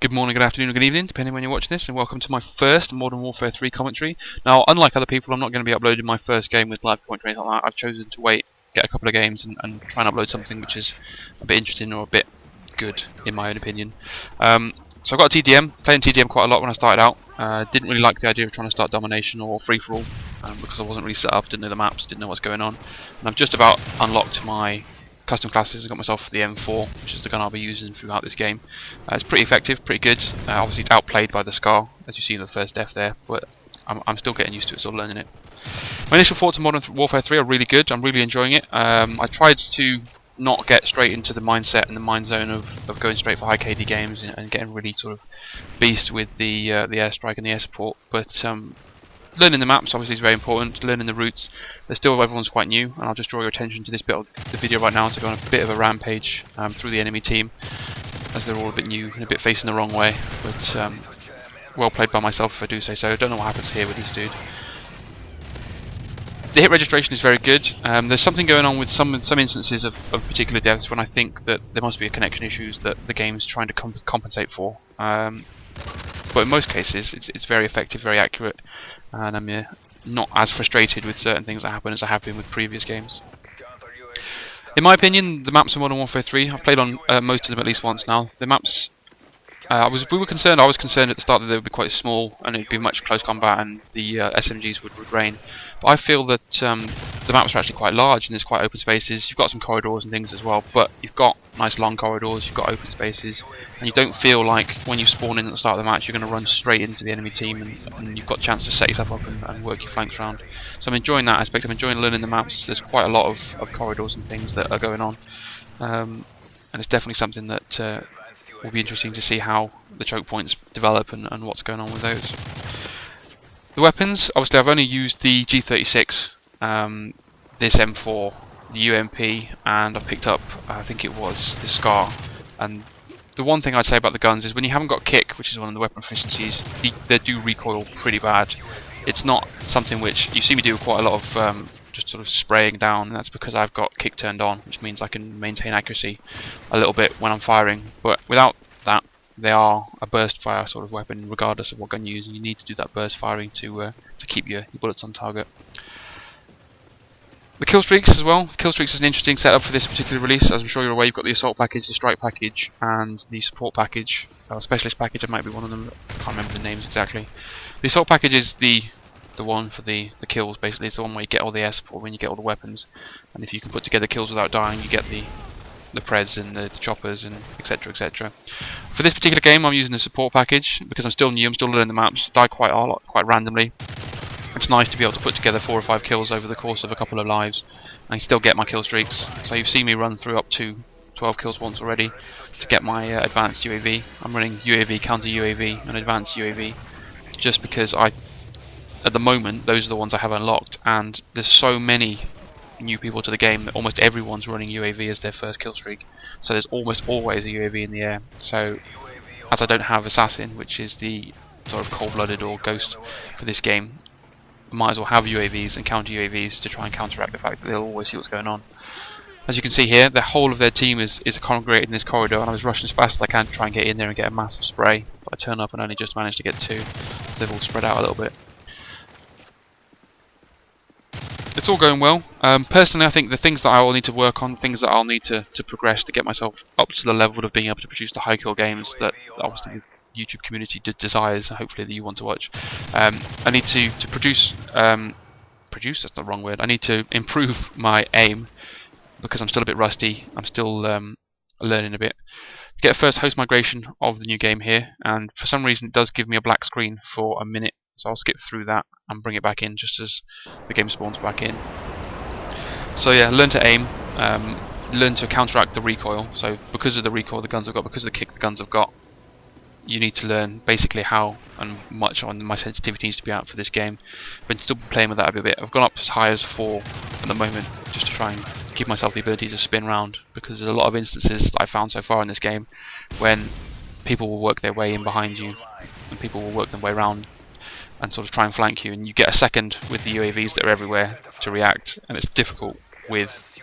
Good morning, good afternoon, or good evening, depending when you're watching this, and welcome to my first Modern Warfare 3 commentary. Now, unlike other people, I'm not going to be uploading my first game with live commentary or anything like that. I've chosen to wait, get a couple of games, and try and upload something which is a bit interesting or a bit good, in my own opinion. So I've got a TDM, playing TDM quite a lot when I started out. Didn't really like the idea of trying to start domination or free-for-all, because I wasn't really set up, didn't know the maps, didn't know what's going on. And I've just about unlocked my custom classes. I got myself the M4, which is the gun I'll be using throughout this game. It's pretty effective, pretty good. Obviously it's outplayed by the Scar, as you see in the first death there, but I'm still getting used to it, still learning it. My initial thoughts on Modern Warfare 3 are really good. I'm really enjoying it. I tried to not get straight into the mindset and the mind zone of going straight for high KD games and getting really sort of beast with the airstrike and the air support, but learning the maps obviously is very important, learning the routes. Everyone's quite new, and I'll just draw your attention to this bit of the video right now. So go on a bit of a rampage through the enemy team, as they're all a bit new and a bit facing the wrong way, but well played by myself if I do say so. I don't know what happens here with this dude. The hit registration is very good. There's something going on with some instances of particular deaths when I think that there must be a connection issues that the game's trying to compensate for. But in most cases, it's very effective, very accurate, and I'm not as frustrated with certain things that happen as I have been with previous games. In my opinion, the maps of Modern Warfare 3, I've played on most of them at least once now. The maps, I was concerned at the start that they would be quite small and it'd be much close combat and the SMGs would reign. But I feel that the maps are actually quite large and there's quite open spaces. You've got some corridors and things as well, but you've got nice long corridors, you've got open spaces, and you don't feel like when you spawn in at the start of the match you're going to run straight into the enemy team and you've got a chance to set yourself up and work your flanks around. So I'm enjoying that aspect. I'm enjoying learning the maps. There's quite a lot of corridors and things that are going on, and it's definitely something that will be interesting to see how the choke points develop and what's going on with those. The weapons, obviously I've only used the G36, this M4, the UMP, and I've picked up, I think it was the Scar. And the one thing I'd say about the guns is when you haven't got kick, which is one of the weapon efficiencies, they do recoil pretty bad. It's not something which you see me do quite a lot of just sort of spraying down, and that's because I've got kick turned on, which means I can maintain accuracy a little bit when I'm firing. But without that, they are a burst fire sort of weapon regardless of what gun you use, and you need to do that burst firing to keep your bullets on target. The kill streaks as well. Kill streaks is an interesting setup for this particular release. As I'm sure you're aware, you've got the assault package, the strike package, and the support package. Specialist package, it might be one of them. I can't remember the names exactly. The assault package is the one for the kills, basically. It's the one where you get all the air support, when you get all the weapons, and if you can put together kills without dying, you get the Preds and the choppers and etc, etc. For this particular game, I'm using the support package because I'm still new. I'm still learning the maps. Die quite a lot, quite randomly. It's nice to be able to put together 4 or 5 kills over the course of a couple of lives and still get my kill streaks. So you've seen me run through up to 12 kills once already to get my advanced UAV. I'm running UAV, counter UAV and advanced UAV just because at the moment those are the ones I have unlocked, and there's so many new people to the game that almost everyone's running UAV as their first kill streak. So there's almost always a UAV in the air. So as I don't have Assassin, which is the sort of cold-blooded or ghost for this game, might as well have UAVs and counter UAVs to try and counteract the fact that they'll always see what's going on. As you can see here, the whole of their team is congregated in this corridor, and I was rushing as fast as I can to try and get in there and get a massive spray, but I turn up and only just managed to get 2. They've all spread out a little bit. It's all going well. Personally, I think the things that I will need to work on, things that I'll need to progress to get myself up to the level of being able to produce the high kill games that obviously YouTube community desires, hopefully that you want to watch. I need to produce, that's not the wrong word, I need to improve my aim because I'm still a bit rusty, I'm still learning a bit. Get a first host migration of the new game here, and for some reason it does give me a black screen for a minute, so I'll skip through that and bring it back in just as the game spawns back in. So yeah, learn to aim, learn to counteract the recoil. So because of the recoil the guns have got, because of the kick the guns have got, you need to learn basically how and much on my sensitivity needs to be out for this game. But still playing with that a bit. I've gone up as high as 4 at the moment just to try and give myself the ability to spin round, because there's a lot of instances that I've found so far in this game when people will work their way in behind you and people will work their way around and sort of try and flank you, and you get a second with the UAVs that are everywhere to react, and it's difficult with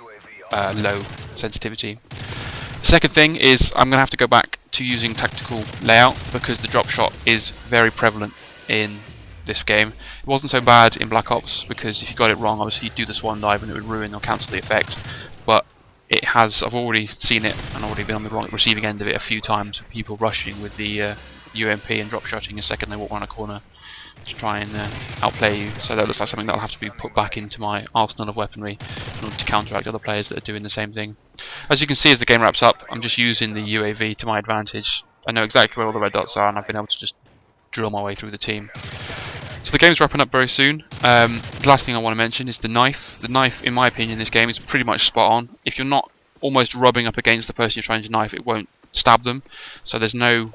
low sensitivity. The second thing is I'm going to have to go back to using tactical layout, because the drop shot is very prevalent in this game. It wasn't so bad in Black Ops, because if you got it wrong, obviously you'd do the swan dive and it would ruin or cancel the effect. But it has, I've already seen it and already been on the receiving end of it a few times, with people rushing with the UMP and drop shotting a second they walk around a corner to try and outplay you. So that looks like something that'll have to be put back into my arsenal of weaponry in order to counteract other players that are doing the same thing. As you can see, as the game wraps up, I'm just using the UAV to my advantage. I know exactly where all the red dots are, and I've been able to just drill my way through the team. So the game's wrapping up very soon. The last thing I want to mention is the knife. The knife, in my opinion, in this game is pretty much spot on. If you're not almost rubbing up against the person you're trying to knife, it won't stab them. So there's no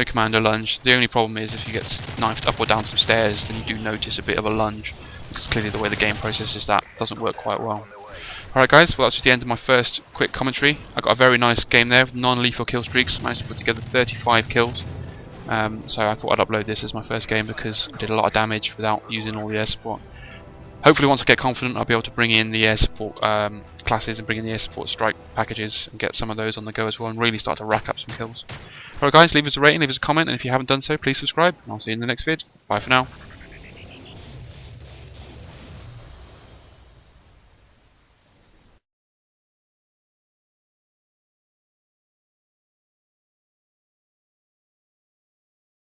commando lunge. The only problem is if you get knifed up or down some stairs, then you do notice a bit of a lunge, because clearly the way the game processes that doesn't work quite well. Alright guys, well that's just the end of my first quick commentary. I got a very nice game there with non-lethal kill streaks. Managed to put together 35 kills. So I thought I'd upload this as my first game because I did a lot of damage without using all the air support. Hopefully once I get confident I'll be able to bring in the air support classes and bring in the air support strike packages and get some of those on the go as well and really start to rack up some kills. Alright guys, leave us a rating, leave us a comment, and if you haven't done so, please subscribe, and I'll see you in the next vid. Bye for now.